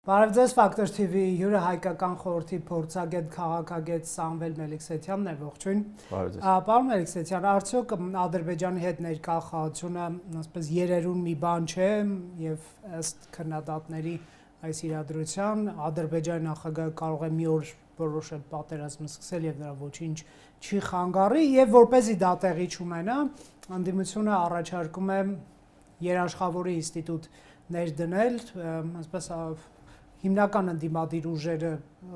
Բարև ձեզ, Factor TV հյուրը հայկական խորհրդի փորձագետ քաղաքագետ Սամվել Մելիքսեթյանն է, ողջույն։ Պարոն Մելիքսեթյան, արդյոք Ադրբեջանի հետ ներկա խաղացումը ասես երերուն մի բան չէ եւ ըստ քննադատների այս իրադրության Ադրբեջանի նախագահը կարող է մի օր որոշել պատերազմը սկսել եւ նրա ոչինչ չի խանգարի եւ որպեսզի դա տեղի չունենա, անդիմությունը առաջարկում է երաշխավորի ինստիտուտ ներդնել, ասես հիմնական ընդդիմադիր ուժերը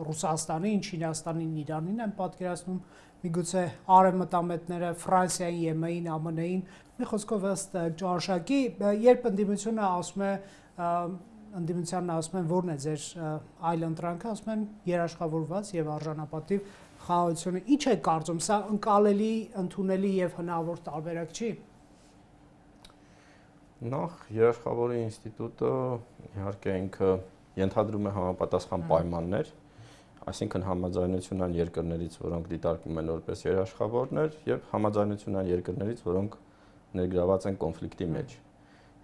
Ռուսաստանին, Չինաստանին, Իրանին են պատկերացնում, միգուցե արևմտամետները Ֆրանսիային, ԵՄ-ին, ԱՄՆ-ին, մի խոսքով ըստ ճաշակի, երբ ընդդիմությունը ասում է, ընդդիմությանն ասում են, որն է ձեր այլ ընտրանքը, ասում են երաշխավորված եւ արժանապատիվ խաղաղությունը։ Ինչ է կարծում, սա ընկալելի, ընդունելի եւ հնարավոր տարբերակ չի։ Նախ երաշխավորի ինստիտուտը իհարկե ինքը ենթադրում է համապատասխան պայմաններ, այսինքն համաձայնությունն երկրներից, որոնք դիտարկվում են որպես երաշխավորներ, եւ համաձայնությունն երկրներից, որոնք ներգրաված են կոնֆլիկտի մեջ։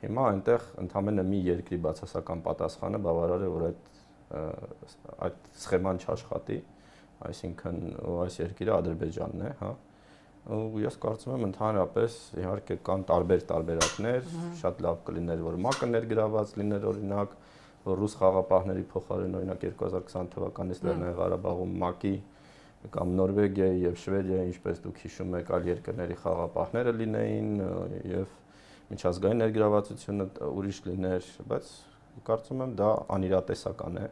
Հիմա այնտեղ ընդամենը մի երկրի բացասական պատասխանը բավարար է, որ այդ սխեման չաշխատի, այսինքն այս երկիրը Ադրբեջանն է, հա։ Ու ես կարծում եմ ընդհանրապես իհարկե կան տարբեր տարբերակներ, շատ լավ կլիներ, որ ՄԱԿ-ը ներգրաված լիներ օրինակ, որ ռուս խաղապահների փոխարեն օրինակ 2020 թվականից Լեռնային Ղարաբաղում ՄԱԿ-ի կամ Նորվեգիայի եւ Շվեդիայի, ինչպես դուք հիշում եք, այլ երկրների խաղապահները լինեին եւ միջազգային ներգրավվածությունը ուրիշ լիներ, բայց կարծում եմ դա անիրատեսական է։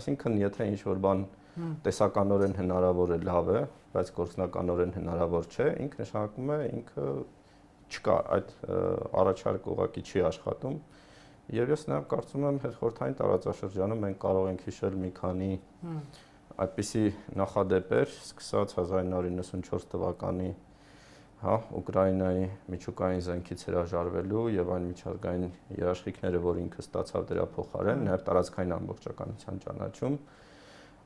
Այսինքն եթե ինչ-որ բան տեսականորեն հնարավոր է, լավ է, բայց գործնականորեն հնարավոր չէ, ինքը նշանակում է ինքը չկա, այդ առաջարկը ուղղակի չի աշխատում։ Եվ ես նաև կարծում եմ հետխորհրդային տարածաշրջանում մենք կարող ենք հիշել մի քանի այդպիսի նախադեպեր, սկսած 1994 թվականի Ուկրաինայի միջուկային զենքից հրաժարվելու եւ այն միջազգային երաշխիքները, որ ինքը ստացավ դրա փոխարեն, նաև տարածքային ամբողջականության ճանաչում,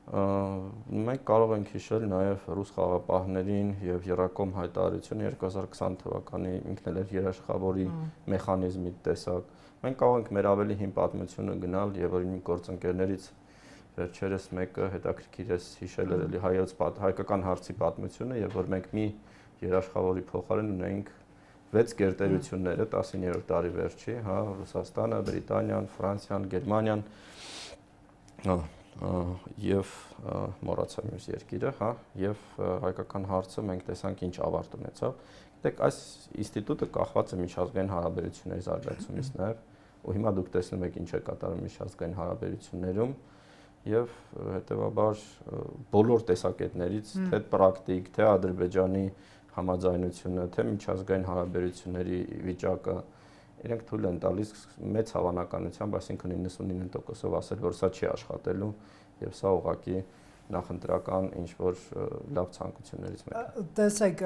մենք կարող ենք հիշել նաև ռուս խաղապահներին եւ Եռակոմ հայտարարությունը 2020 թվականի ինքն էլ էր երաշխավորի մեխանիզմի տեսակ։ Մենք կարող ենք մեր ավելի հին պատմությունը գնալ եւ օրինակ գործընկերներից վերջերս մեկը հետաքրքիր է հիշել էլի հայկական հարցի պատմությունը եւ որ մենք մի երաշխավորի փոխարեն ունենք 6 գերտերությունները 19-րդ դարի վերջի, հա, Ռուսաստանը, Բրիտանիան, Ֆրանսիան, Գերմանիան, եւ մոռացա մյուս երկիրը, հա, եւ հայկական հարցը մենք տեսանք ինչ ավարտ ունեցավ։ Գիտեք, այս ինստիտուտը կախված է միջազգային հարաբերությունների զարգացումից նաեւ, ու հիմա դուք տեսնում եք ինչ է կատարում միջազգային հարաբերություններում եւ հետեւաբար բոլոր տեսակետներից, թե պրակտիկ, թե Ադրբեջանի համաձայնությունը, թե միջազգային հարաբերությունների վիճակը, իրենք թույլ են տալիս մեծ հավանականությամբ, այսինքն 99%-ով ասել, որ սա չի աշխատելու եւ սա ուղղակի նախընտրական ինչ-որ լավ ցանկություններից մեկն է։ Տեսեք,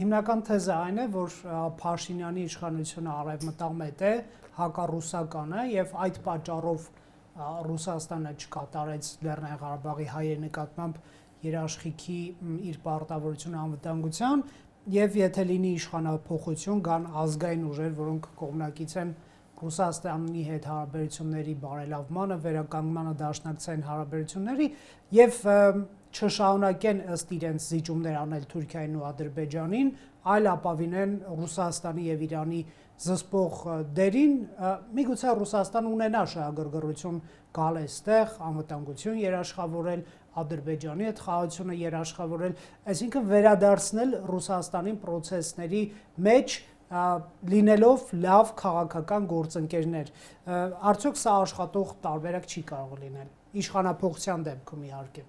հիմնական թեզը այն է, որ Փաշինյանի իշխանությունը արևմտամետ է, հակառուսական է եւ այդ պատճառով Ռուսաստանը չկատարեց Լեռնային Ղարաբաղի հայերի նկատմամբ երաշխիքի իր պարտավորությունը անվտանգության եւ եթե լինի իշխանափոխություն կան ազգային ուժեր, որոնք կողմնակից են Ռուսաստանի հետ հարաբերությունների բարելավմանը, վերականգնմանը, դաշնակցային հարաբերությունների եւ չշարունակեն ըստ իրենց զիջումներ անել Թուրքիային ու Ադրբեջանին, այլ ապավինեն Ռուսաստանի եւ Իրանի զսպող դերին, միգուցե Ռուսաստանը ունենա շահագրգռություն գալ այստեղ, անվտանգություն երաշխավորել, Ադրբեջանի հետ խաղաղությունը երաշխավորել, այսինքն վերադարձնել Ռուսաստանին պրոցեսների մեջ լինելով լավ քաղաքական գործընկերներ։ Արդյոք սա աշխատող տարբերակ չի կարող լինել իշխանափոխության դեպքում իհարկե։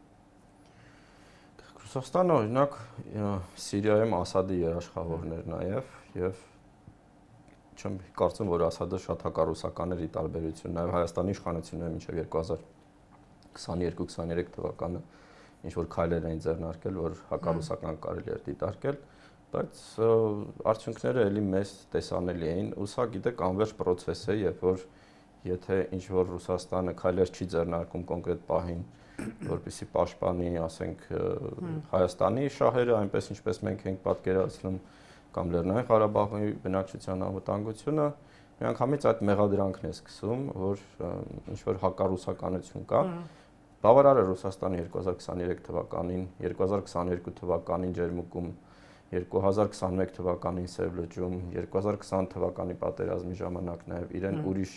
Ռուսաստանը օրինակ Սիրիայում Ասադի երաշխավորներ նաև եւ չեմ կարծում, որ Ասադը շատ հակառուսական էր ի տարբերություն նաև Հայաստանի իշխանությունը մինչև 2022-23 թվականը ինչ որ քայլեր էին ձեռնարկել, որ հակառուսական կարելի էր դիտարկել, բայց արդյունքները էլի մեծ տեսանելի էին, ու սա գիտեք անվերջ process է, երբ որ եթե ինչ որ Ռուսաստանը քայլեր չի ձեռնարկում կոնկրետ պահին, որպեսզի պաշտպանի, ասենք, Հայաստանի շահերը, այնպես ինչպես մենք ենք պատկերացնում, կամ Լեռնային Ղարաբաղի բնակչության անվտանգությունը, միանգամից այդ մեղադրանքն է սկսում, որ ինչ որ հակառուսականություն կա։ Բավարար է Ռուսաստանի 2023 թվականին, 2022 թվականին ջերմուկում, 2021 թվականին Սև լճում, 2020 թվականի պատերազմի ժամանակ նաև իրեն ուրիշ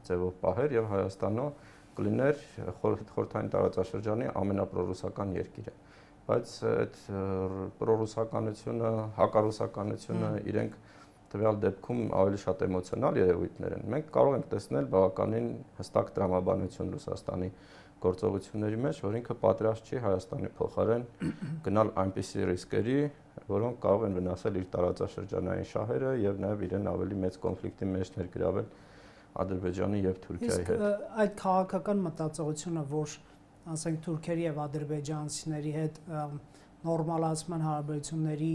ձևով պահեր եւ Հայաստանը կլիներ խորհրդային տարածաշրջանի ամենապրոռուսական երկիրը։ Բայց այդ պրոռուսականությունը, հակառուսականությունը իրենք տվյալ դեպքում ավելի շատ էմոցիոնալ երևույթներ են։ Մենք կարող ենք տեսնել բավականին հստակ տրամաբանություն Ռուսաստանի գործողությունների մեջ, որ ինքը պատրաստ չի Հայաստանի փոխարեն գնալ այնպիսի ռիսկերի, որոնք կարող են վնասել իր տարածաշրջանային շահերը եւ նաեւ իրեն ավելի մեծ կոնֆլիկտի մեջ ներգրավել Ադրբեջանի եւ Թուրքիայի հետ։ Իսկ այդ քաղաքական մտածողությունը, որ ասենք թուրքերի եւ ադրբեջանցիների հետ նորմալացման հարաբերությունների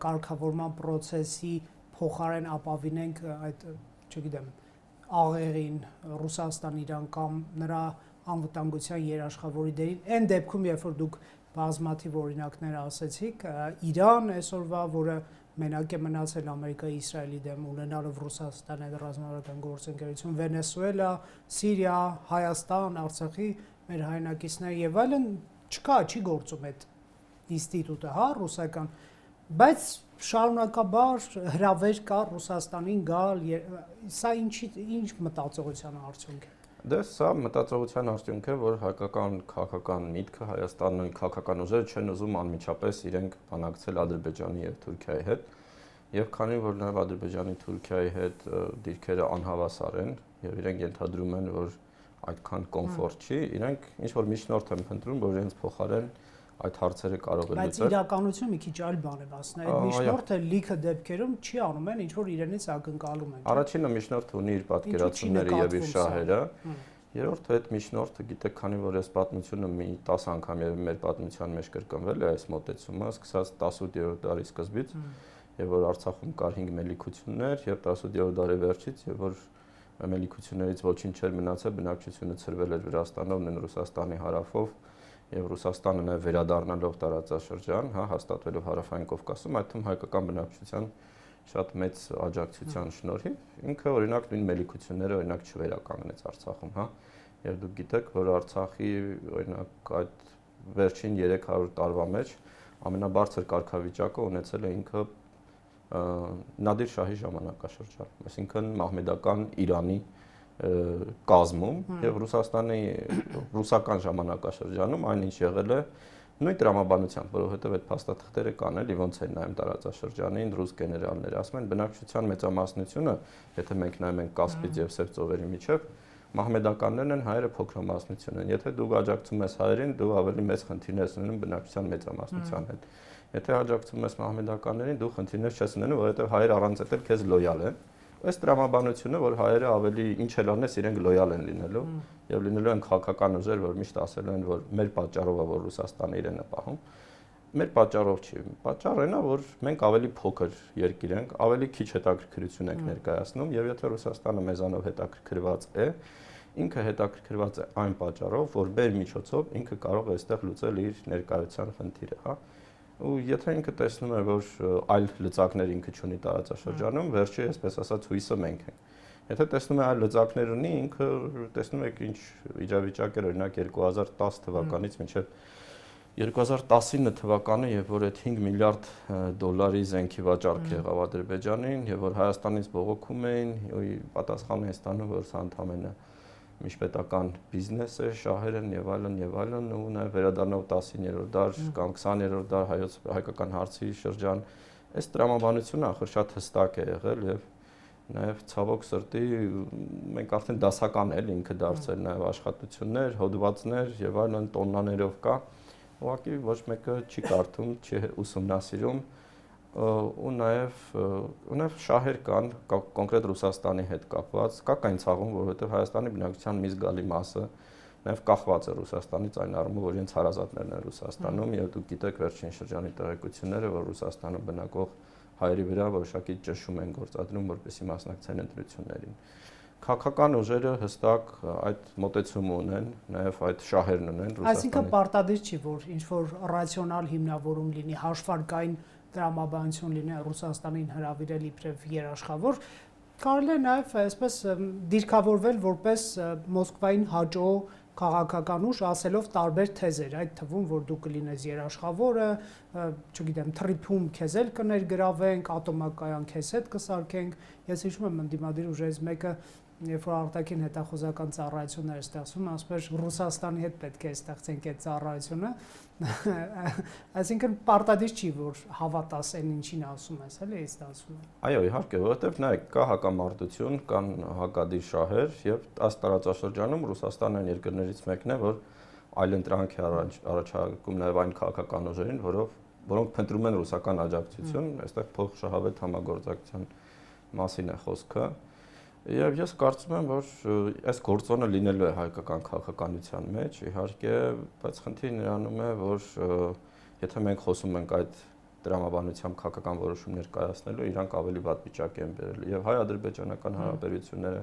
կարգավորման process-ի փոխարեն ապավինենք այդ, չգիտեմ, աղեղին Ռուսաստան-Իրան կամ նրա անվտանգության երաշխավորի դերին, այն դեպքում, երբ որ դուք բազմաթիվ օրինակներ ասեցիք, Իրան այսօրվա, որը մենակ է մնացել Ամերիկայի, Իսրայելի դեմ ունենալով Ռուսաստանի հետ ռազմավարական գործընկերություն, Վենեսուելա, Սիրիա, Հայաստան, Արցախի մեր հայրենակիցներ եւ այլն, չկա, չի գործում այդ ինստիտուտը, հա, ռուսական, բայց շարունակաբար հրավեր կա Ռուսաստանին գալ, սա ինչ մտածողության արդյունք է։ Դե սա մտածողության արդյունք է, որ հայկական քաղաքական միտքը Հայաստանի քաղաքական ուժերը չեն ուզում անմիջապես իրենք բանակցել Ադրբեջանի եւ Թուրքիայի հետ, եւ քանի որ նաեւ Ադրբեջանի Թուրքիայի հետ դիրքերը անհավասար են եւ իրենք ենթադրում են, որ այդքան կոմֆորտ չի, իրենք ինչ որ միջնորդ են փնտրում, որ իրենց փոխարեն այդ հարցերը կարող է լուծել։ Բայց իրականությունը մի քիչ այլ բան է, ասում այդ միջնորդը լիքը դեպքերում չի անում են, ինչ որ իրենից ակնկալում են։ Առաջինը միջնորդը ունի իր պատկերացումները եւ իր շահերը։ Երրորդը այդ միջնորդը, գիտեք, քանի որ այս պատմությունը մի 10 անգամ եւ մեր պատմության մեջ կրկնվել է այս մոտեցումը, սկսած 18-րդ դարի սկզբից, եւ որ Արցախում կար 5 մելիքություններ եւ 18-րդ դարի վերջից, եւ որ մելիքություններից ոչինչ չէր մնացել, բնակչությունը ցրվել էր Վրաստանով, նույն Ռուսաստանի հարավով եւ Ռուսաստանը նաեւ վերադառնալով տարածաշրջան, հա, հաստատվելով Հարավային Կովկասում, այդ թվում հայկական բնակչության շատ մեծ աջակցության շնորհիվ ինքը օրինակ նույն մելիքությունները օրինակ չվերականգնեց Արցախում, հա, եւ դուք գիտեք, որ Արցախի օրինակ այդ վերջին 300 տարվա մեջ ամենաբարձր կարգավիճակը ունեցել է ինքը Նադիր Շահի ժամանակաշրջան, այսինքն մահմեդական Իրանի կազմում եւ ռուսական ժամանակաշրջանում այնինչ եղել է նույն տրամաբանությամբ, որովհետեւ այդ փաստաթղթերը կան էլի ոնց են նայում տարածաշրջանին ռուս գեներալները, ասում են բնակչության մեծամասնությունը, եթե մենք նայում ենք Կասպից եւ Սև ծովերի միջև, մահմեդականներն են, հայերը փոքրամասնություն են։ Եթե դու աջակցում ես հայերին, դու ավելի մեծ խնդիրներ ես ունենում բնակչության մեծամասնության հետ։ Եթե աջակցում ես մահմեդականներին, դու խնդիրներ չես ունենում, որովհետեւ հայերը առանց այդ քեզ լոյալ են։ Այս տրամաբանությունը, որ հայերը ավելի ինչ էլ անես, իրենք լոյալ են լինելու եւ լինելու են քաղաքական ուժեր, որ միշտ ասել են, որ մեր պատճառով է, որ Ռուսաստանը իրեն է պահում։ Մեր պատճառով չի։ Պատճառն է, որ մենք ավելի փոքր երկիր ենք, ավելի քիչ հետաքրքրություն ենք ներկայացնում եւ եթե Ռուսաստանը մեզանով հետաքրքրված է, ինքը հետաքրքրված է այն պատճառով, որ մեր միջոցով ինքը կարող է այստեղ լուծել իր ներկայության խնդիրը, հա։ Ու եթե ինքը տեսնում է, որ այլ լծակներ ինքը չունի տարածաշրջանում, վերջի, այսպես ասած, հույսը մենք ենք։ Եթե տեսնում է այլ լծակներ ունի, ինքը տեսնում եք ինչ իրավիճակ էր օրինակ 2010 թվականից մինչև 2019 թվականը, երբ որ այդ 5 միլիարդ դոլարի զենքի վաճառք եղավ Ադրբեջանին, եւ որ Հայաստանից բողոքում էին, պատասխան էին ստանում, որ սա ընդհանրապես միջպետական բիզնես է, շահեր են եւ այլն, ու նաեւ վերադառնով 19-րդ դար կամ 20-րդ դար հայկական հարցի շրջան, այս տրամաբանությունը ախր շատ հստակ է եղել եւ նաեւ ցավոք սրտի մենք արդեն դասական էլ ինքը դարձել նաեւ աշխատություններ, հոդվածներ եւ այլն տոննաներով կա, ուղղակի ոչ մեկը չի կարդում, չի ուսումնասիրում ու նաև շահեր կան կոնկրետ Ռուսաստանի հետ կապված, կա կային ցաղում, որովհետև Հայաստանի բնակչության մի զգալի մասը նաև կախված է Ռուսաստանից այն առումով, որ իրենց հարազատներն են Ռուսաստանում եւ դուք գիտեք վերջին շրջանի տեղեկությունները, որ Ռուսաստանում բնակվող հայերի վրա որոշակի ճնշում են գործադրում, որպեսզի մասնակցեն ընտրություններին։ Քաղաքական ուժերը հստակ այդ մոտեցումը ունեն, նաև այդ շահերն ունեն Ռուսաստանի։ Այսինքն պարտադիր չի, որ ինչ որ ռացիոնալ հիմնավորում լինի, հաշվարկային տրամաբանություն լինի Ռուսաստանին հրավիրել իբրև երաշխավոր, Կարելի է նաև այսպես դիրքավորվել որպես Մոսկվային հաճո քաղաքական ուժ, ասելով տարբեր թեզեր, այդ թվում, որ դու կլինես երաշխավորը, չգիտեմ, թրիփում քեզ էլ կներգրավենք, ատոմակայան քեզ հետ կսարքենք։ Ես հիշում եմ ընդդիմադիր ուժերից մեկը, երբ որ արտաքին հետախուզական ծառայություններ ստեղծում, ասում էր Ռուսաստանի հետ պետք է ստեղծենք այդ ծառայությունը, այսինքն պարտադիր չի, որ հավատաս այն ինչին ասում ես, էլի է ստացվում։ Այո, իհարկե, որովհետև նայեք, կա հակամարտություն, կան հակադիր շահեր եւ այս տարածաշրջանում Ռուսաստանը այն երկրներից մեկն է, որ այլընտրանք է առաջարկում նաեւ այն քաղաքական ուժերին, որոնք փնտրում են ռուսական աջակցություն, այստեղ փոխշահավետ համագործակցության մասին է խոսքը։ Եվ ես կարծում եմ, որ այս գործոնը լինելու է հայկական քաղաքականության մեջ, իհարկե, բայց խնդիրը նրանում է, որ եթե մենք խոսում ենք այդ դրամաբանությամբ քաղաքական որոշումներ կայացնելու, իրանք ավելի վատ վիճակ են բերել։ Եվ հայ-ադրբեջանական հարաբերությունները,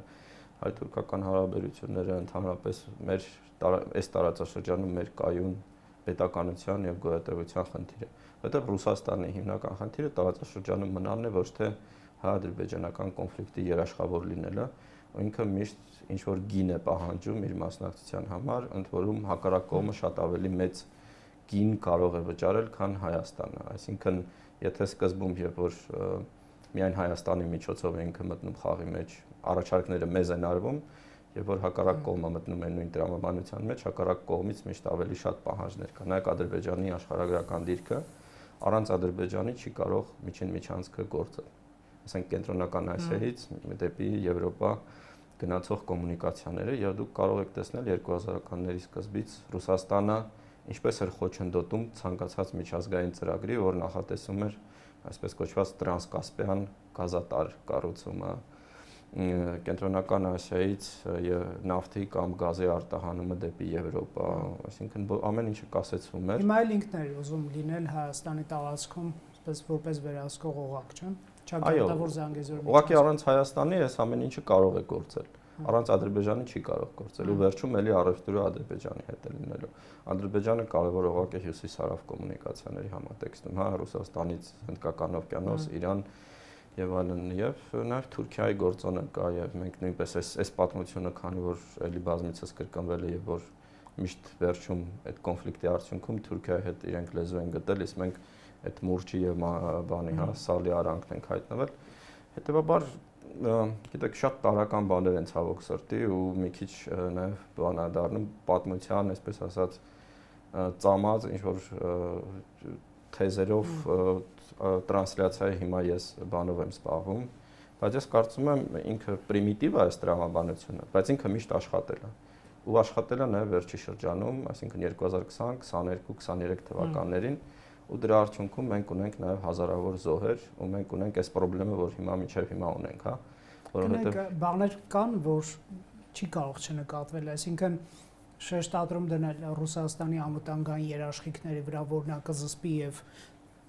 հայ-թուրքական հարաբերությունները ընդհանրապես մեր այս տարածաշրջանում մեր կայուն պետականության եւ գոյատևության խնդիր է։ Որտեղ Ռուսաստանի հիմնական խնդիրը տարածաշրջանում մնալն է, ոչ թե հայ-ադրբեջանական կոնֆլիկտի երաշխավոր լինելը, ու ինքը միշտ ինչ որ գին է պահանջում իր մասնակցության համար, ընդ որում հակառակ կողմը շատ ավելի մեծ գին կարող է վճարել, քան Հայաստանը։ Այսինքն, եթե սկզբում երբ որ միայն Հայաստանի միջոցով է ինքը մտնում խաղի մեջ, առաջարկները մեզ են արվում, երբ որ հակառակ կողմը մտնում է նույն տրամաբանության մեջ, հակառակ կողմից միշտ ավելի շատ պահանջներ կա։ Նայեք Ադրբեջանի աշխարհագրական դիրքը, առանց Ադրբեջանի չի կարող միջանցքը գործել։ Ասենք կենտրոնական Ասիայից դեպի Եվրոպա գնացող կոմունիկացիաները, եւ դուք կարող եք տեսնել 2000-ականների սկզբից Ռուսաստանը ինչպես էր խոչընդոտում ցանկացած միջազգային ծրագրի, որ նախատեսում էր այսպես կոչված տրանսկասպիան գազատար կառուցումը, կենտրոնական Ասիայից նավթի կամ գազի արտահանումը դեպի Եվրոպա, այսինքն ամեն ինչը կասեցվում էր։ Հիմա էլ ինքն էր ուզում լինել Հայաստանի տարածքում, որպես վերահսկող օղակ, չէ՞։ Չակարտավոր Զանգեզուրի։ Ուղղակի առանց Հայաստանի այս ամեն ինչը կարող է գործել։ Առանց Ադրբեջանի չի կարող գործել ու վերջում էլի առևտուրը Ադրբեջանի հետ է լինելու։ Ադրբեջանը կարևոր օղակ է հյուսիս-հարավ կոմունիկացիաների համատեքստում, հա, Ռուսաստանից Հնդկական օվկիանոս, Իրան եւ այլն, եւ նաեւ Թուրքիայի գործոնը կա եւ մենք նույնպես այս պատմությունը, քանի որ էլի բազմիցս կրկնվել է եւ որ միշտ վերջում այդ կոնֆլիկտի արդյունքում Թուրքիայի հետ իրենք լեզու են գտել, իսկ մենք այդ մուրճի եւ բանի, հա, սալի արանքն ենք հայտնվել։ Հետեւաբար, գիտեք, շատ տարական բաներ են ցավոք սրտի ու մի քիչ նաեւ բան է դառնում պատմության, այսպես ասած, ծամած ինչ որ թեզերով տրանսլյացիայի հիմա ես բանով եմ զբաղվում, բայց ես կարծում եմ ինքը պրիմիտիվ է այս տրամաբանությունը, բայց ինքը միշտ աշխատել է։ Ու աշխատել է նաեւ վերջի շրջանում, այսինքն 2020, 22, 23 թվականներին, ու դրա արդյունքում մենք ունենք նաեւ հազարավոր զոհեր, ու մենք ունենք այս խնդրը, որ մինչև հիմա ունենք, հա, որովհետեւ բաներ կան, որ չի կարող չնկատվել, այսինքն շեշտադրում դնել Ռուսաստանի անվտանգային երաշխիքների վրա, որ նա կզսպի եւ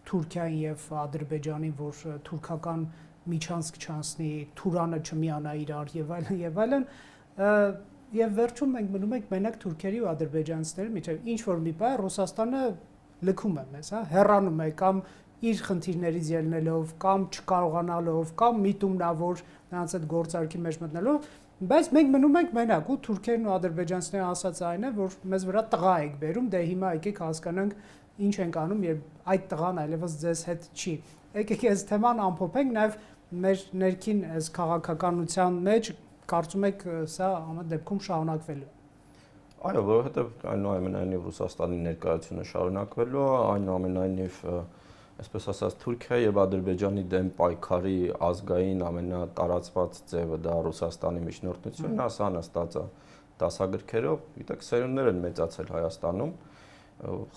Թուրքիան եւ Ադրբեջանին, որ թուրքական միջանցք չանցնի, Թուրանը չմիանա իրար եւ այլն, եւ վերջում մենք մնում ենք մենակ թուրքերի ու ադրբեջանցիների միջեւ ինչ որ մի բան Ռուսաստանը լքում է մեզ, հա, հեռանում է կամ իր խնդիրներից ելնելով, կամ չկարողանալով, կամ միտումնավոր նրանց այդ գործարքի մեջ մտնելով, բայց մենք մնում ենք մենակ ու թուրքերն ու ադրբեջանցիները ասած այն է, որ մեզ վրա տղա եք բերում, դե հիմա եկեք հասկանանք ինչ ենք անում եւ այդ տղան այլևս ձեզ հետ չի։ Եկեք այս թեման ամփոփենք, նաեւ մեր ներքին այս քաղաքականության մեջ կարծում եք սա ամեն դեպքում շարունակվելու է։ Այո, որովհետեւ այնուամենայնիվ Ռուսաստանի ներկայությունը շարունակվելու է, այնուամենայնիվ այսպես ասած Թուրքիայի եւ Ադրբեջանի դեմ պայքարի ազգային ամենատարածված ձևը դա Ռուսաստանի միջնորդությունն է, սա նստած է դասագրքերով, գիտեք, սերունդներ են մեծացել Հայաստանում,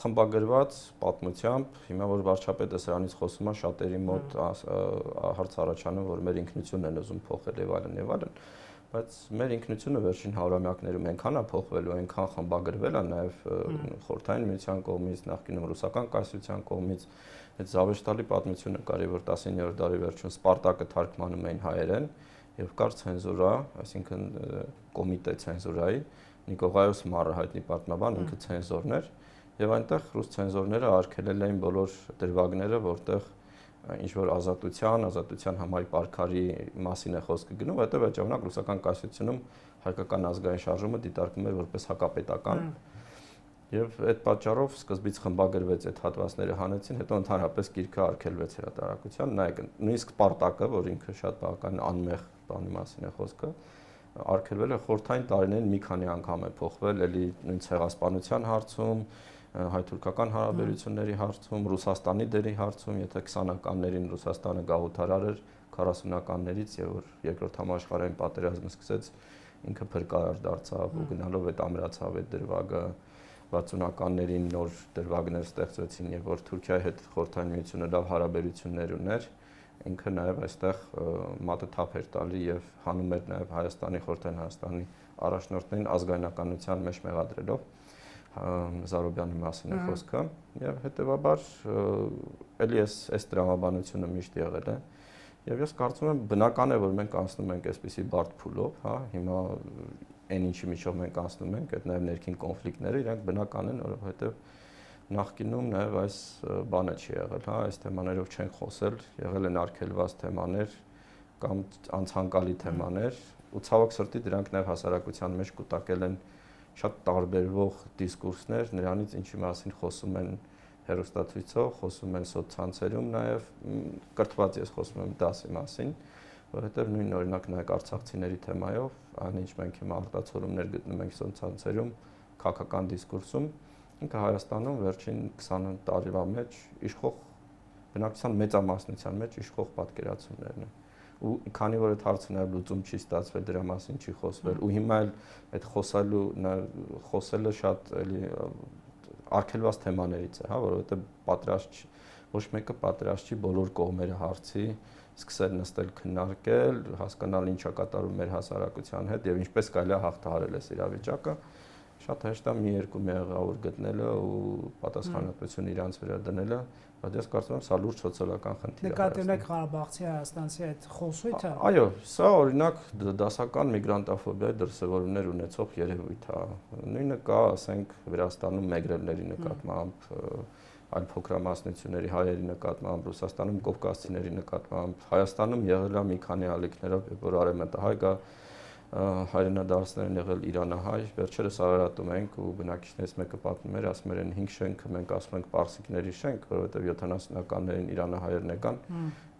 խմբագրված պատմությամբ, հիմա որ վարչապետը սրանից խոսում է, շատերի մոտ հարց առաջանում, որ մեր ինքնությունն են ուզում փոխել եւ այլն, բայց մեր ինքնությունը վերջին հարյուրամյակներում այնքան է փոխվել ու այնքան խմբագրվել է նաեւ Խորհրդային Միության կողմից, նախկինում Ռուսական կայսրության կողմից, այդ զավեշտալի պատմությունը կար, որ 19-րդ դարի վերջում Սպարտակը թարգմանում էին հայերեն եւ կար ցենզուրա, այսինքն կոմիտե ցենզուրայի, Նիկողայոս Մարը հայտնի պատմաբան, ինքը ցենզորն էր եւ այնտեղ ռուս ցենզորները արգելել էին բոլոր դրվագները, որտեղ ինչ որ ազատության համայնքի պարքարի մասին է խոսքը գնում, որտեղ այդ ժամանակ ռուսական կայսրությունում հայկական ազգային շարժումը դիտարկվում էր որպես հակապետական։ Եվ այդ պատճառով սկզբից խմբագրվեց այդ հատվածները հանեցին, հետո ընդհանրապես գիրքը արգելվեց հրատարակության, նայեք, նույնիսկ Սպարտակը, որ ինքը շատ բավական անմեղ բանի մասին է խոսքը, արգելվել է խորհրդային տարիներին մի քանի անգամ է փոխվել, էլի նույն ցեղասպանության հարցում, հայ-թուրքական հարաբերությունների հարցում, Ռուսաստանի դերի հարցում, եթե 20-ականներին Ռուսաստանը գաղութարար էր 40-ականներից եւ որ երկրորդ համաշխարհային պատերազմը սկսեց, ինքը փրկարար դարձավ ու գնալով այդ ամրացավ այդ դրվագը 60-ականներին նոր դրվագներ ստեղծվեցին եւ որ Թուրքիայի հետ խորհրդային միությունը լավ հարաբերություններ ուներ, ինքը նաեւ այստեղ մատը թափ էր տալի եւ հանում էր նաեւ Հայաստանի խորհրդային Հայաստանի առաջնորդներին ազգայնականության մեջ մեղադրելով Զարոբյանի մասին է խոսքը եւ հետեւաբար էլի այս դրամաբանությունը միշտ եղել է եւ ես կարծում եմ բնական է որ մենք անցնում ենք այսպիսի բարդ փուլով, հա, հիմա այն ինչի միջով մենք անցնում ենք, այդ նաև ներքին կոնֆլիկտները, իրանք բնական են, որովհետև նախկինում նաև այս բանը չի եղել, հա, այս թեմաներով չեն խոսել, եղել են արգելված թեմաներ կամ անցանկալի թեմաներ, ու ցավոք սրտի դրանք նաև հասարակության մեջ կուտակել են շատ տարբերվող դիսկուրսներ, նրանից ինչի մասին խոսում են հեռուստացույցով, խոսում են սոցցանցերում նաև, կրթված ես խոսում եմ դասի մասին, որովհետև նույն օրինակ նայեք արցախցիների թեմայով, այն ինչ մենք հիմա արտացոլումներ գտնում ենք սոցցանցերում, քաղաքական դիսկուրսում, ինքը Հայաստանում վերջին 20 տարվա մեջ իշխող բնակչության մեծամասնության մեջ իշխող պատկերացումներն են։ Ու քանի որ այդ հարցը նաև լուծում չի ստացվել, դրա մասին չի խոսվել, ու հիմա էլ այդ խոսելը շատ էլի արգելված թեմաներից է, հա, որովհետև պատրաստ ոչ մեկը պատրաստ չի բոլոր կողմերը հարցի սկսել նստել քննարկել, հասկանալ ինչ է կատարվում մեր հասարակության հետ եւ ինչպես կարելի է հաղթահարել այս իրավիճակը, շատ հեշտ է մի երկու մեղավոր գտնելը ու պատասխանատվություն իրանց վրա դնելը, բայց ես կարծում եմ սա լուրջ սոցիալական խնդիր է։ Նկատի ունեք Ղարաբաղցի Հայաստանցի այդ խոսույթը։ Այո, սա օրինակ դասական միգրանտաֆոբիայի դրսևորումներ ունեցող երևույթ է։ Նույնը կա, ասենք, Վրաստանում մեգրելների նկատմամբ, այլ փոքրամասնությունների հայերի նկատմամբ, Ռուսաստանում կովկասցիների նկատմամբ, Հայաստանում եղել է մի քանի ալիքներով, որ արևմտահայ կա հայրենադարձներն եղել իրանահայ, վերջերս արարատում ենք ու բնակիչներից մեկը պատմում էր, ասում էր 5 շենքը մենք ասում ենք պարսիկների շենք, որովհետև 70-ականներին իրանահայերն եկան,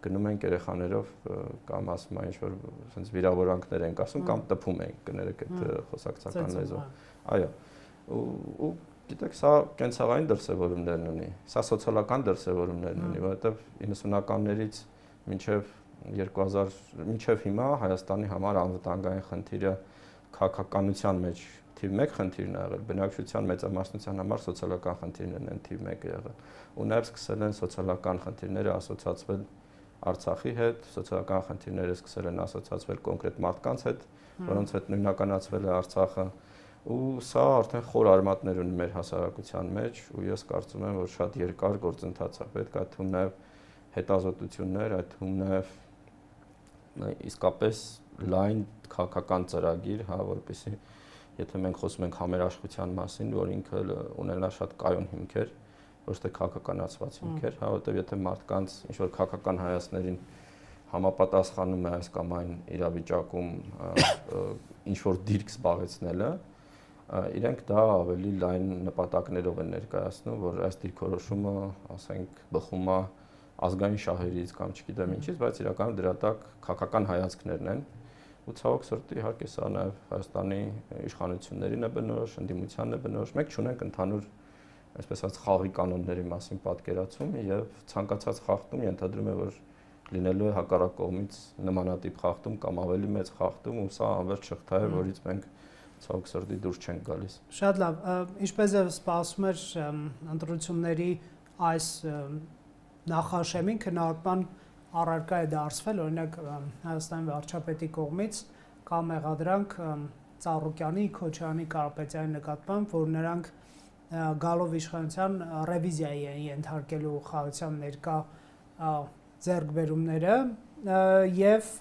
գնում ենք երեխաներով կամ ասում են ինչ որ sense վիրավորանքներ ենք ասում կամ տփում ենք, կներեք այդ խոսակցական լեզվով։ Այո։ Ու գիտեք, սա կենցաղային դրսևորումներն ունի, սա սոցիալական դրսևորումներն ունի, որովհետև 90-ականներից մինչև հիմա Հայաստանի համար անվտանգային խնդիրը քաղաքականության մեջ թիվ 1 խնդիրն է եղել, բնակչության մեծամասնության համար սոցիալական խնդիրներն են թիվ 1-ը եղել։ Ու նաև սկսել են սոցիալական խնդիրները ասոցիացվել Արցախի հետ, սոցիալական խնդիրները սկսել են ասոցիացվել կոնկրետ մարդկանց հետ, որոնց հետ նույնականացվել է Արցախը։ Ու սա արդեն խոր արմատներ ունի մեր հասարակության մեջ, ու ես կարծում եմ, որ շատ երկար գործընթաց է պետք, այդ թվում նաև հետազոտություններ, այդ թվում նաև իսկապես լայն քաղաքական ծրագիր, հա, որպեսզի եթե մենք խոսում ենք համերաշխության մասին, որ ինքը ունենա շատ կայուն հիմքեր, ոչ թե քաղաքականացված հիմքեր, հա, որտեղ եթե մարդկանց ինչ որ քաղաքական հայացքներին համապատասխանում է այս կամ այն իրավիճակում ինչ որ դիրք զբաղեցնելը, իրենք դա ավելի լայն նպատակներով են ներկայացնում, որ այս դիրքորոշումը, ասենք, բխում է ազգային շահերից կամ չգիտեմ ինչից, բայց իրականում դրա տակ քաղաքական հայացքներն են, ու ցավոք սրտի իհարկե սա նաև Հայաստանի իշխանություններին է բնորոշ, ընդդիմությանն է բնորոշ, մենք չունենք ընդհանուր, այսպես ասած, խաղի կանոնների մասին պատկերացում եւ ցանկացած խախտում ենթադրում է, որ լինելու է հակառակ կողմից նմանատիպ խախտում կամ ավելի մեծ խախտում, ու սա անվերջ շղթա է, որից մենք ցավոք սրտի դուրս չենք գալիս։ Շատ լավ, ինչպես է սպասում էր ընտրությունների այս նախաշեմին քննարկման առարկա է դարձվել, օրինակ Հայաստանի վարչապետի կողմից կա մեղադրանք Ծառուկյանի, Քոչարյանի, Կարապետյանի նկատմամբ, որ նրանք գալով իշխանության ռևիզիայի են ենթարկելու խաղաղության ներկա ձեռքբերումները եւ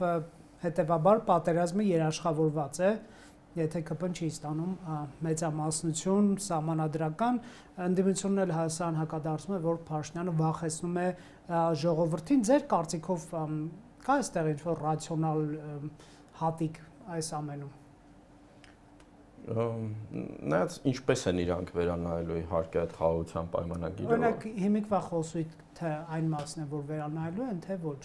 հետեւաբար պատերազմը երաշխավորված է եթե ԿՊ-ն չի ստանում մեծամասնություն սահմանադրական, ընդդիմությունն էլ Հայաստան հակադարձում է, որ Փաշինյանը վախեցնում է ժողովրդին։ Ձեր կարծիքով կա այստեղ ինչ-որ ռացիոնալ հատիկ այս ամենում։ Նայած ինչպես են իրանք վերանայելու իհարկե այդ խաղաղության պայմանագիրը։ Օրինակ հիմիկվա խոսույթը այն մասն է, որ վերանայելու են, թե ոչ։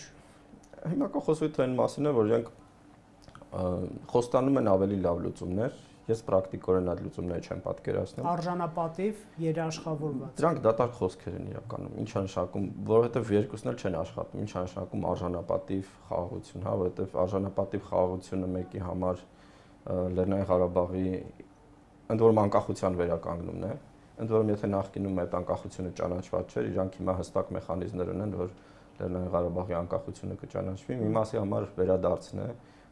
Հիմա խոսույթը այն մասին է, որ իրանք խոստանում են ավելի լավ լուծումներ, ես պրակտիկորեն այդ լուծումները չեմ պատկերացնում։ Արժանապատիվ, երաշխավորված։ Դրանք դատարկ խոսքեր են իրականում։ Ինչ է նշանակում, որովհետև երկուսն էլ չեն աշխատում, ինչ է նշանակում արժանապատիվ խաղաղություն, հա, որովհետև արժանապատիվ խաղաղությունը մեկի համար Լեռնային Ղարաբաղի ընդ որում անկախության վերականգնումն է։ Ընդ որում եթե նախկինում այդ անկախությունը ճանաչված չէր, իրանք հիմա հստակ մեխանիզմներ ունեն, որ Լեռնային Ղարաբաղի անկախությունը կճանաչվի, մի մասի համար վերադարձն է,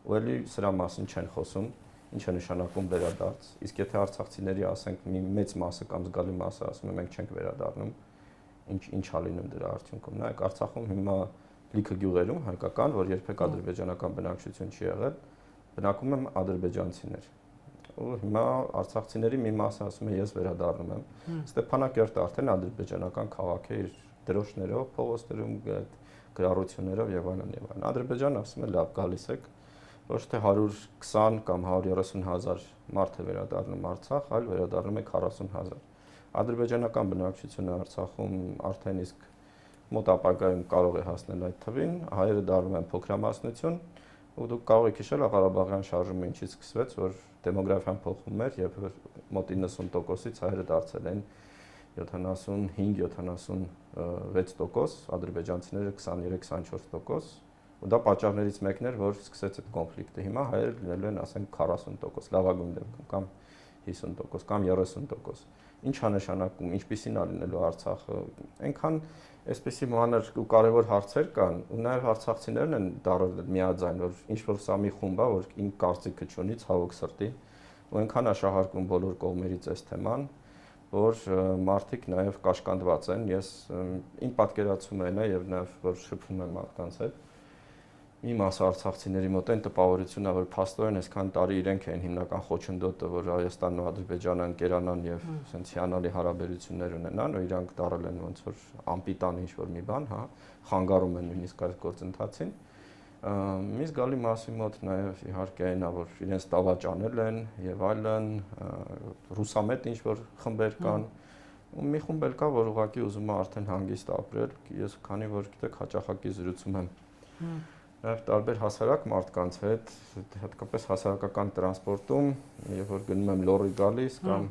ու էլի սրա մասին չեն խոսում, ինչ է նշանակում վերադարձ։ Իսկ եթե արցախցիների ասենք մի մեծ մասը կամ զգալի մասը ասում է մենք չենք վերադառնում, ինչ ա լինում դրա արդյունքում։ Նայեք, Արցախում հիմա լիքը գյուղերում հայկական, որ երբեք ադրբեջանական բնակչություն չի եղել, բնակում են ադրբեջանցիներ։ Ու հիմա արցախցիների մի մասը ասում է ես վերադառնում եմ։ Ստեփանակերտը արդեն ադրբեջանական քաղաք է իր դրոշներով, փողոցներում, գրառություններով եւ այլն եւ այլն։ Ադրբեջանը ասում է լավ, գալիս եք, ոչ թե 120 կամ 130 հազար մարդ է վերադառնում Արցախ, այլ վերադառնում է 40 հազար։ Ադրբեջանական բնակչությունը Արցախում արդեն իսկ մոտ ապագայում կարող է հասնել այդ թվին, հայերը դառնում են փոքրամասնություն, ու դուք կարող եք հիշել Ղարաբաղյան շարժումը ինչից սկսվեց, որ դեմոգրաֆիան փոխվում էր եւ մոտ 90%-ից հայերը դարձել են 75-76%, ադրբեջանցիները 23-24%, ու դա պատճառներից մեկն էր, որ սկսեց այդ կոնֆլիկտը։ Հիմա հայերը լինելու են, ասենք 40%, լավագույն դեպքում կամ 50% կամ 30%։ Ինչ է նշանակում, ինչպիսին է լինելու Արցախը, այնքան այսպիսի մանր ու կարևոր հարցեր կան, ու նաև արցախցիներն են դառել միաձայն, որ ինչ որ սա մի խումբ է, որ ինքն կարծիքը չունի, ցավոք սրտի, ու այնքան է շահարկում բոլոր կողմերից այս թեման, որ մարդիկ նաև կաշկանդված են, ես իմ պատկերացումը այն է եւ նաև որ շփվում եմ մարդկանց հետ, մի մաս արցախցիների մոտ այն տպավորությունն է, որ փաստորեն այսքան տարի իրենք են հիմնական խոչընդոտը, որ Հայաստանն ու Ադրբեջանը ընկերանան եւ ասենց հիանալի հարաբերություններ ունենան, ու իրանք դառել են ոնց որ ամպիտան ինչ որ մի բան, հա, խանգարում են նույնիսկ այս գործընթացին։ Մի զգալի մասի մոտ նաև իհարկե այնա, որ իրենց տավաճ անել են եւ այլն, ռուսամետ ինչ որ խմբեր կան, ու մի խումբ էլ կա, որ ուղղակի ուզում է արդեն հանգիստ ապրել, ես քանի որ գիտեք հաճախակի զրուցում եմ նաև տարբեր հասարակ մարդկանց հետ, հատկապես հասարակական տրանսպորտում, երբ որ գնում եմ լորի գալիս կամ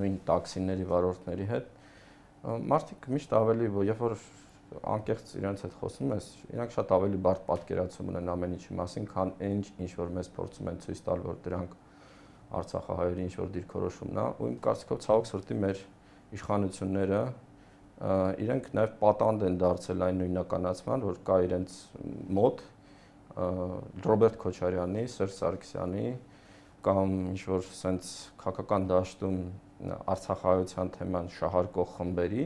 նույն տաքսիների վարորդների հետ, մարդիկ միշտ ավելի, երբ որ անկեղծ իրենց հետ խոսում ես, իրանք շատ ավելի բարդ պատկերացում ունեն ամեն ինչի մասին, քան ինչ որ մեզ փորձում են ցույց տալ, որ դրանք արցախահայերի ինչ որ դիրքորոշումն է, ու իմ կարծիքով ցավոք սրտի մեր իշխանությունները իրենք նաև պատանդ են դարձել այն նույնականացման, որ կա իրենց մոտ Ռոբերտ Քոչարյանի, Սերժ Սարգսյանի կամ ինչ որ sense քաղաքական դաշտում արցախահայության թեման շահարկող խմբերի,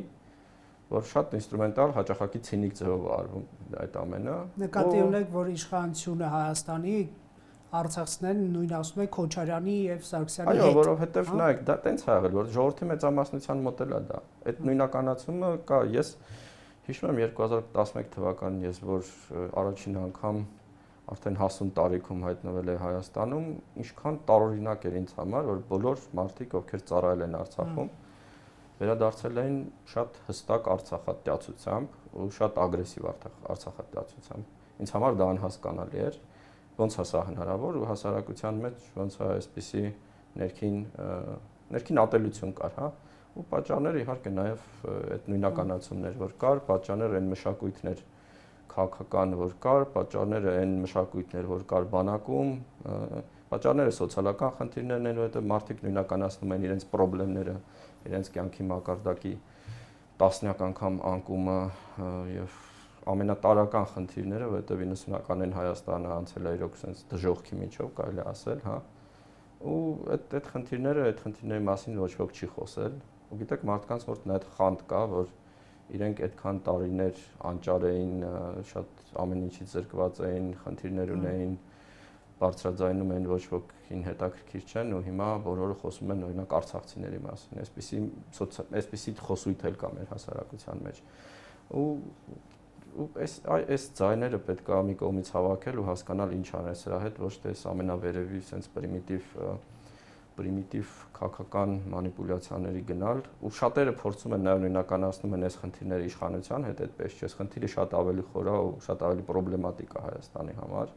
որ շատ ինստրումենտալ հաճախակի ցինիկ ձևով արվում այդ ամենը։ Նկատի ունեք, որ իշխանությունը Հայաստանի արցախցիներն նույն ասում է Քոչարյանի եւ Սարգսյանի հետ։ Այո, որովհետեւ նայեք, դա տենց է եղել, որ ժողովրդի մեծամասնության մոտ էլ է դա։ Այդ նույնականացումը կա, ես հիշում եմ 2011 թվականին ես որ առաջին անգամ արդեն հասուն տարիքում հայտնվել է Հայաստանում, ինչքան տարօրինակ էր ինձ համար, որ բոլոր մարդիկ, ովքեր ծառայել են Արցախում, վերադարձել էին շատ հստակ արցախատյացությամբ ու շատ ագրեսիվ արցախատյացությամբ։ Ինձ համար դա անհասկանալի էր, ոնց է սա հնարավոր, ու հասարակության մեջ ոնց է այսպիսի ներքին ատելություն կար, հա, ու պատճառները իհարկե նաև այդ նույնականացումներ, որ կար, պատճառները այն մշակույթներ քաղաքական, որ կար, պատճառները այն մշակույթներ, որ կար բանակում, պատճառները սոցիալական խնդիրներն են, որովհետև մարդիկ նույնականացնում են իրենց խնդիրները, իրենց կյանքի մակարդակի տասնյակ անգամ անկումը եւ ամենատարրական խնդիրները, որովհետև 90-ականներին Հայաստանը անցել է իրոք sense դժոխքի միջով, կարելի ասել, հա։ Ու այդ խնդիրների մասին ոչ ոք չի խոսել։ Ու գիտեք, մարդկանց մոտ նա այդ խանդ կա, որ իրենք այդքան տարիներ անճար էին, շատ ամեն ինչից զրկված էին, խնդիրներ ունեին, բարձրաձայնում են ոչ ոքին հետաքրքիր չեն ու հիմա բոլորը խոսում են օրինակ արցախցիների մասին։ Այսպիսի խոսույթ էլ կա մեր հասարակության մեջ։ Ու այս ձայները պետք է մի կողմից հավաքել ու հասկանալ ինչ անել սրա հետ, ոչ թե այս ամենավերևի sense պրիմիտիվ քաղաքական մանիպուլյացիաների գնալ, ու շատերը փորձում են նաև նույնականացնում են այս խնդիրները իշխանության հետ, այդպես չէ, այս խնդիրը շատ ավելի խոր է ու շատ ավելի պրոբլեմատիկ է Հայաստանի համար։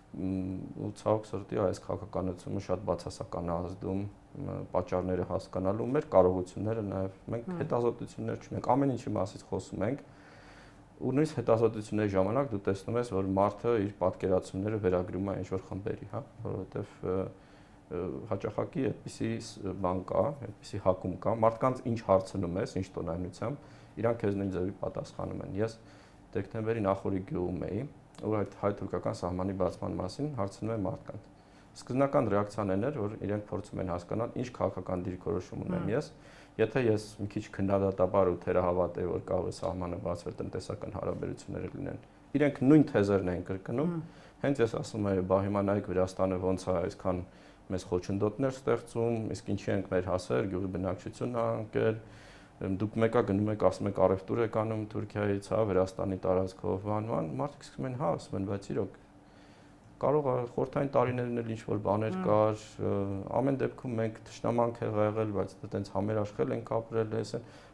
Ու ցավոք սրտի այս քաղաքականությունը շատ բացասական է ազդում պատճառները հասկանալու, մեր կարողությունները նաև մենք հետազոտություններ չունենք, ամեն ինչի մասից խոսում ենք, ու նույնիսկ հետազոտությունների ժամանակ դու տեսնում ես, որ մարդը իր պատկերացումները վերագրում է ինչ-որ խմբերի, հա, որովհետև հաճախակի այդպիսի բան կա, այդպիսի հակում կա, մարդկանց ինչ հարցնում ես, ինչ տոնայնությամբ, իրանք քեզ նույն ձևի պատասխանում են։ Ես դեկտեմբերի նախորդ գյուղում էի, ու այդ հայ-թուրքական սահմանի բացման մասին հարցնում եմ մարդկանց։ Սկզբնական ռեակցիան էր, որ իրենք փորձում են հասկանալ ինչ քաղաքական դիրքորոշում ունեմ ես, եթե ես մի քիչ քննադատաբար ու թերահավատ եմ, որ կարող է սահմանը բացվել, տնտեսական հարաբերություններ լինեն։ Իրենք նույն թեզերն են կրկնում, հենց ես ասում եմ, բա հիմա նայեք Վրաստանը ոնց է այսքան մեզ խոչընդոտներ ստեղծում, իսկ ինչի ենք մեր հասեր, գյուղի բնակչությունն անկել, դուք մեկը գնում եք, ասում եք առևտուր եք անում Թուրքիայից, հա, Վրաստանի տարածքով, մարդիկ սկսում են հա, ասում են, բայց իրոք կարող է խորհրդային տարիներն էլ ինչ-որ բաներ կար, ամեն դեպքում մենք թշնամանք եղել, բայց դա տենց համերաշխել ենք ապրել,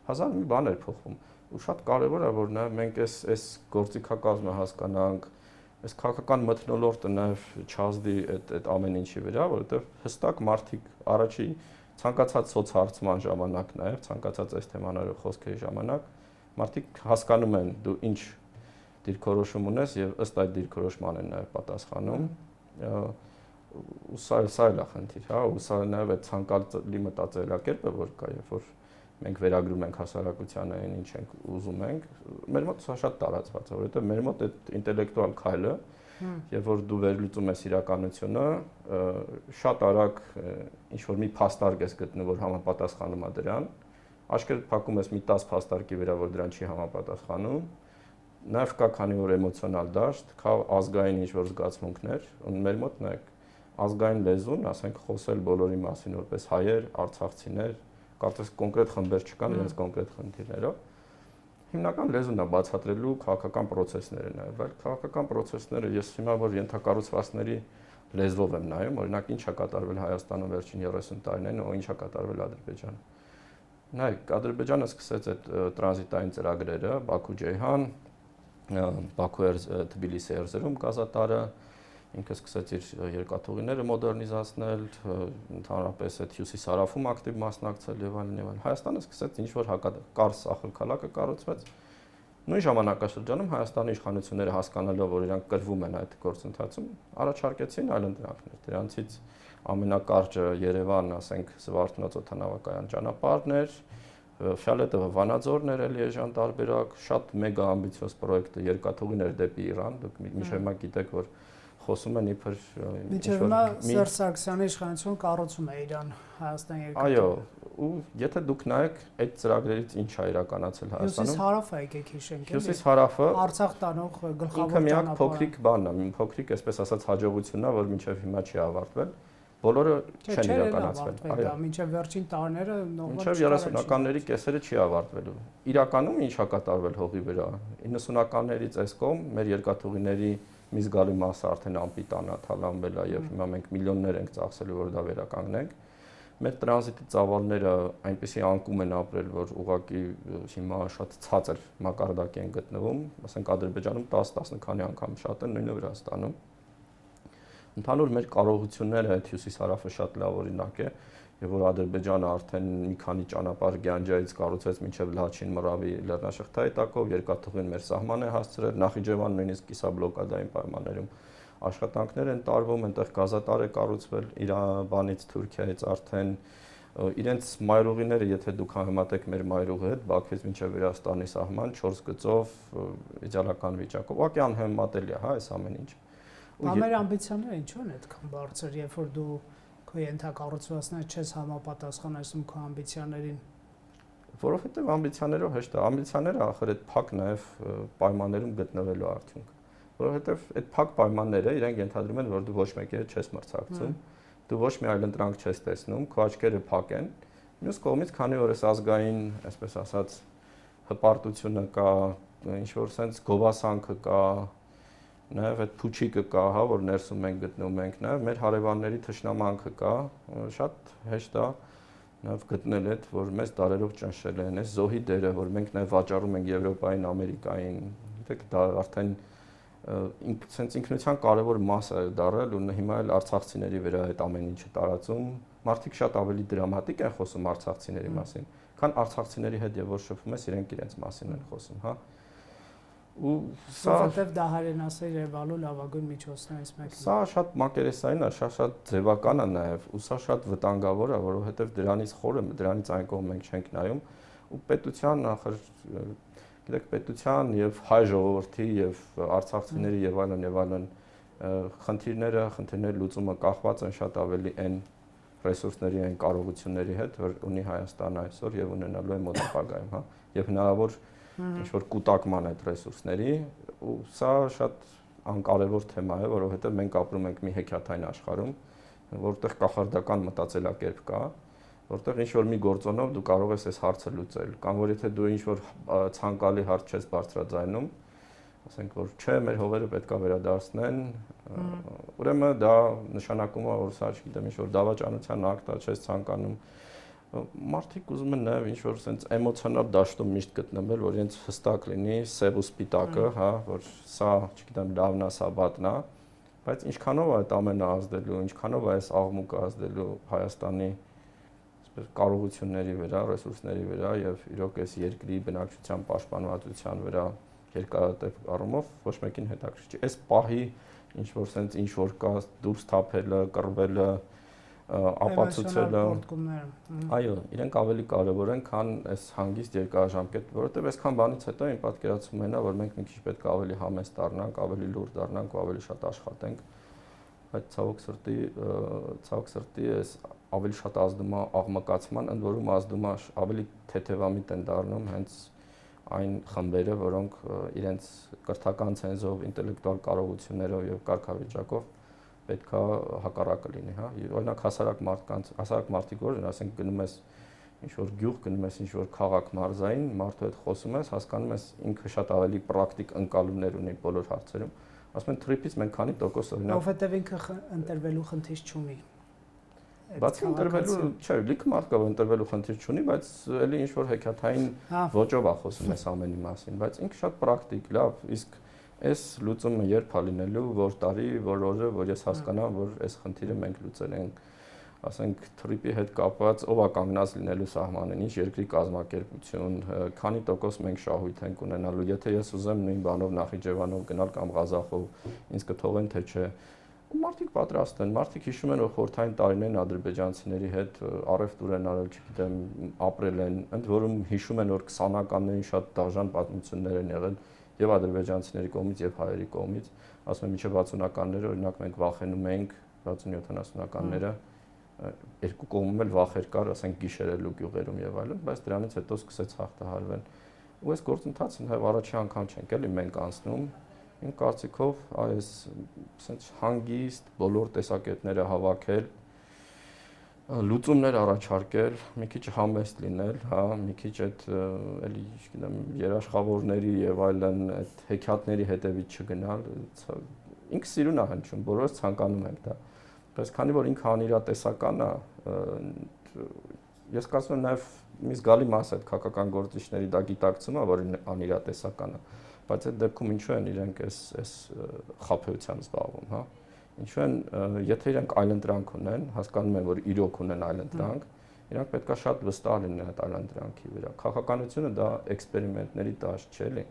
հազար մի բաներ փոխվում։ Ու շատ կարևոր է, որ նաև մենք այս գործիքակազմը հասկանանք, այս քաղաքական մթնոլորտը նաև չազդի այդ ամեն ինչի վրա, որովհետև հստակ մարդիկ առաջի ցանկացած սոցհարցման ժամանակ նաև ցանկացած այս թեմաներով խոսքերի ժամանակ մարդիկ հասկանում են դու ինչ դիրքորոշում ունես եւ ըստ այդ դիրքորոշման են նաև պատասխանում ու սա էլ է խնդիր, հա, ու սա նաև այդ ցանկալի մտածելակերպը, որ կա, երբ որ մենք վերագրում ենք հասարակությանը այն ինչ ենք ուզում ենք, մեր մոտ սա շատ տարածված է, որովհետեւ մեր մոտ այդ ինտելեկտուալ քայլը, երբ որ դու վերլուծում ես իրականությունը, շատ արագ ինչ որ մի փաստարկ ես գտնում, որ համապատասխանում է դրան, աշկերտ փակում ես մի 10 փաստարկի վրա, որ դրան չի համապատասխանում, նաև կա քանի որ էմոցիոնալ դաշտ, կա ազգային ինչ որ զգացմունքներ, ու մեր մոտ նայեք ազգային լեզուն, ասենք խոսել բոլորի մասին, որպես հայեր, արցախցիներ, կարծես կոնկրետ խմբեր չկան իրենց կոնկրետ խնդիրներով։ Հիմնական լեզուն է բացատրելու քաղաքական process-ները նաև, այլ քաղաքական process-ները ես հիմա որ ենթակառուցվածքների լեզվով եմ նայում, օրինակ ինչ է կատարվել Հայաստանում վերջին 30 տարիներին, ու ինչ է կատարվել Ադրբեջանում։ Նայեք, Ադրբեջանը սկսեց այդ տրանզիտային ծրագրերը, Բաքու-Ջեյհան, Բաքու-Թբիլիսի Էրզրում գազատարը, ինքը սկսեց իր երկաթուղիները մոդեռնիզացնել, ընդհանրապես այդ հյուսիս-հարավում ակտիվ մասնակցել եւ այլն։ Հայաստանը սկսեց ինչ-որ կարս ախալքալակը կառուցվեց։ Նույն ժամանակաշրջանում Հայաստանի իշխանությունները հասկանալով, որ իրանք կրվում են այդ գործընթացում, առաջարկեցին այլընտրանքներ։ Դրանցից ամենակարճը Երևան, ասենք, Զվարթնոց օդանավակայան ճանապարհն էր, Ֆիալետովը Վանաձորներ էլի էժան տարբերակ, շատ մեգա ամբիցիոզ պրոյեկտը երկաթուղիներ դեպի Իրան, դուք միշտ հիմա գիտեք, որ խոսում են իբր Մինչև հիմա Սերժ Սարգսյանի իշխանությունը կառուցում է Իրան-Հայաստան երկաթուղի։ Այո, ու եթե դուք նայեք այդ ծրագրերից ինչ է իրականացել Հայաստանում։ Հյուսիս-հարավը եկեք հիշենք։ Հյուսիս-հարավը Արցախ տանող գլխավոր ինքը միակ փոքրիկ բանն է, փոքրիկ, այսպես ասած, հաջողությունն է, որ մինչև հիմա չի ավարտվել։ Բոլորը չեն իրականացվել։ Այո, մինչև վերջին տարիները մինչև 30-ականների կեսերը չի ավարտվելու։ Իրականում ինչ է կատարվել հողի վրա։ 90-ականներից այս կողմ մեր երկաթուղիների մի զգալի մասը արդեն անպիտան է, թալանվել է եւ հիմա մենք միլիոններ ենք ծախսելու, որ դա վերականգնենք։ Մեր տրանզիտի ծավալները այնպեսի անկում են ապրել, որ ուղղակի հիմա շատ ցածր մակարդակի են գտնվում, ասենք Ադրբեջանում 10-10 քանի անգամ շատ են, նույնը Վրաստանում։ Ընդհանուր մեր կարողությունները այդ հյուսիս-հարավը շատ լավ օրինակ է, եւ որ Ադրբեջանը արդեն մի քանի ճանապարհ Գյանջայից կառուցեց մինչև Լաչին Մռավի լեռնաշղթայի տակով, երկաթուղին մեր սահման է հասցրել, Նախիջևան նույնիսկ կիսաբլոկադային պայմաններում աշխատանքներ են տարվում, այնտեղ գազատար է կառուցվել Իրանից, Թուրքիայից արդեն իրենց մայրուղիները, եթե դուք համեմատեք մեր մայրուղի հետ, Բաքվից մինչև Վրաստանի սահման 4 գծով իդեալական վիճակով, ուղղակի անհամեմատելի է, հա, այս ամեն ինչ։ Մեր ամբիցիաները ինչու են այդքան բարձր, երբ որ դու քո ենթակառուցվածքները չես համապատասխանում քո ամբիցիաներին։ Որովհետև ամբիցիաներով հեշտ է, ամբիցիաները ախր այդ փակ նաև պայմաններում գտնվելու արդյունք։ որովհետև այդ փակ պայմանները իրենք ենթադրում են, որ դու ոչ մեկի հետ չես մրցակցում, դու ոչ մի այլ ընտրանք չես տեսնում, քո աչքերը փակ են։ Մյուս կողմից, քանի որ այս ազգային, այսպես ասած, հպարտությունը կա, ինչ որ sense գովասանքը կա, նաև այդ փուչիկը կա, հա, որ ներսում մենք գտնում ենք, նաև մեր հարևանների թշնամանքը կա, շատ հեշտ է նաև գտնել այդ, որ մեզ դարերով ճնշել են, այս զոհի դերը, որ մենք նաև վաճառում ենք Եվրոպային, Ամերիկային, գիտեք, դա արդեն sense ինքնության կարևոր մաս է դարել ու հիմա էլ արցախցիների վրա այդ ամեն ինչը տարածում, մարդիկ շատ ավելի դրամատիկ են խոսում արցախցիների մասին, քան արցախցիների հետ եւ որ շփվում ես իրենք իրենց մասին են խոսում, հա։ Ու սա որովհետև դա հայրենասեր Երևանու լավագույն միջոցներից մեկն է։ Սա շատ մակերեսային է, շատ ձևական է նաև, ու սա շատ վտանգավոր է, որովհետև դրանից խորը, դրանից այն կողմ մենք չենք նայում, ու պետության ախր գիտեք, պետության եւ հայ ժողովրդի եւ արցախցիների եւ այլն խնդիրների լուծումը կախված են շատ ավելի այն ռեսուրսների, այն կարողությունների հետ, որ ունի Հայաստանը այսօր եւ ունենալու է մոտ ապագայում, հա, եւ հնարավոր ինչ որ կուտակման այդ ռեսուրսների, ու սա շատ անկարևոր թեմա է, որովհետեւ մենք ապրում ենք մի հեքիաթային աշխարհում, որտեղ կախարդական մտածելակերպ կա, որտեղ ինչ որ մի գործոնով դու կարող ես այս հարցը լուծել, կամ որ եթե դու ինչ որ ցանկալի հարց չես բարձրաձայնում, ասենք որ չէ, մեր հողերը պետքա վերադարձնեն, ուրեմն դա նշանակում է, որ սա, չգիտեմ, ինչ որ դավաճանության ակտ է, չես ցանկանում։ Մարդիկ ուզում են նաև ինչ որ sense էմոցիոնալ դաշտում միշտ գտնվել, որ իրենց հստակ լինի սև ու սպիտակը, հա, որ սա, չգիտեմ, լավն է, սա վատն է, բայց ինչքանով է այդ ամենը ազդելու, ինչքանով է այս աղմուկը ազդելու Հայաստանի կարողությունների վրա, ռեսուրսների վրա եւ իրոք այս երկրի բնակչության պաշտպանվածության վրա երկարատև առումով ոչ մեկին հետաքրքիր չի։ Այս պահի ինչ որ sense ինչ որ կա դուրս թափելը, կռվելը, ապացուցելը, այո, իրենք ավելի կարևոր են, քան այս հանգիստ երկարաժամկետ, որովհետեւ այսքան բանից հետո իմ պատկերացումն է, որ մենք մի քիչ պետք է ավելի համեստ դառնանք, ավելի լուրջ դառնանք ու ավելի շատ աշխատենք, բայց ցավոք սրտի այս ավելի շատ ազդում է աղմկացման, ընդ որում ազդում է ավելի թեթևամիտ են դառնում հենց այն խմբերը, որոնք իրենց կրթական ցենզով, ինտելեկտուալ կարողություններով եւ կարգավիճակով պետքա հակառակը լինի, հա։ Օրինակ հասարակ մարդիկ որ են, ասենք գնում ես ինչ որ գյուղ, գնում ես ինչ որ քաղաք մարզային, մարդու հետ խոսում ես, հասկանում ես ինքը շատ ավելի պրակտիկ ընկալումներ ունի բոլոր հարցերում։ Ասում են թրիփից մենք քանի տոկոս օրինակ որովհետև ինքը ընտրվելու խնդիր չունի։ Բացի ընտրվելու, չէ, լիքը մարդ կա, որ ընտրվելու խնդիր չունի, բայց էլի ինչ որ հեքիաթային ոճով է խոսում այս ամենի մասին, բայց ինքը շատ պրակտիկ, լավ, իսկ այս լուծումը երբ է լինելու, որ տարի, որ օրը, որ ես հասկանամ, որ այս խնդիրը մենք լուծել ենք, ասենք թրիպի հետ կապված ով է կանգնած լինելու սահմանին, ինչ երկրի կազմակերպություն, քանի տոկոս մենք շահույթ ենք ունենալու, եթե ես ուզեմ նույն բանով Նախիջևանով գնալ կամ Ղազախով, ինձ կթողեն թե չէ։ Ու մարդիկ պատրաստ են, մարդիկ հիշում են, որ խորհրդային տարիներին ադրբեջանցիների հետ առևտուր են արել, չգիտեմ, ապրել են, ընդ որում հիշում են, որ 20-ականներին շատ դաժան պատմություններ են եղել եւ ադրբեջանցիների կողմից եւ հայերի կողմից, ասում եմ մինչեւ 60-ականները, օրինակ մենք վախենում ենք 60-70-ականները, երկու կողմում էլ վախեր կար, ասենք գիշերելու գյուղերում եւ այլն, բայց դրանից հետո սկսեց հաղթահարվել։ Ու այս գործընթացը նաև առաջի անգամ չենք էլի մենք անցնում։ Իմ կարծիքով այս sense հանգիստ բոլոր տեսակետները հավաքել, լուծումներ առաջարկել, մի քիչ համեստ լինել, հա, մի քիչ այդ էլի, չգիտեմ, երաշխավորների եւ այլն այդ հեքիաթների հետևից չգնալ, ինքը սիրուն է հնչում, բոլորս ցանկանում ենք դա, բայց քանի որ ինքը անիրատեսական է, ես կարծում եմ նաեւ մի զգալի մաս այդ քաղաքական գործիչների դա գիտակցում է, որ անիրատեսական է, բայց այդ դեպքում ինչու են իրենք այս խաբեությամբ զբաղվում, հա, ինչու են, եթե իրենք այլընտրանք ունեն, հասկանում են, որ իրոք ունեն այլընտրանք, իրանք պետքա շատ վստահ լինեն այդ այլընտրանքի վրա։ Քաղաքականությունը դա էքսպերիմենտների դաշտ չէ, էլի։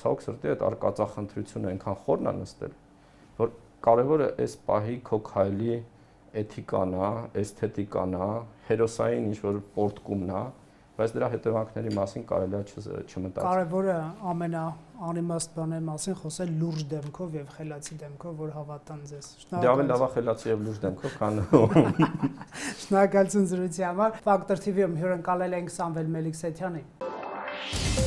Ցավոք սրտի այդ արկածախնդրությունը այնքան խորն է նստել, որ կարևորը այս պահի քո քայլի էթիկան է, էսթետիկան է, հերոսային ինչ-որ պորտկումն է, բայց դրա հետևանքների մասին կարելի է չմտածել։ Կարևորը ամենաանիմաստ բաների մասին խոսել լուրջ դեմքով եւ խելացի դեմքով, որ հավատան ձեզ։ Դե ավելի լավ է խելացի եւ լուրջ դեմքով, քան Շնորհակալություն զրույցի համար։ Factor TV-ում հյուրընկալել ենք Սամվել Մելիքսեթյանին։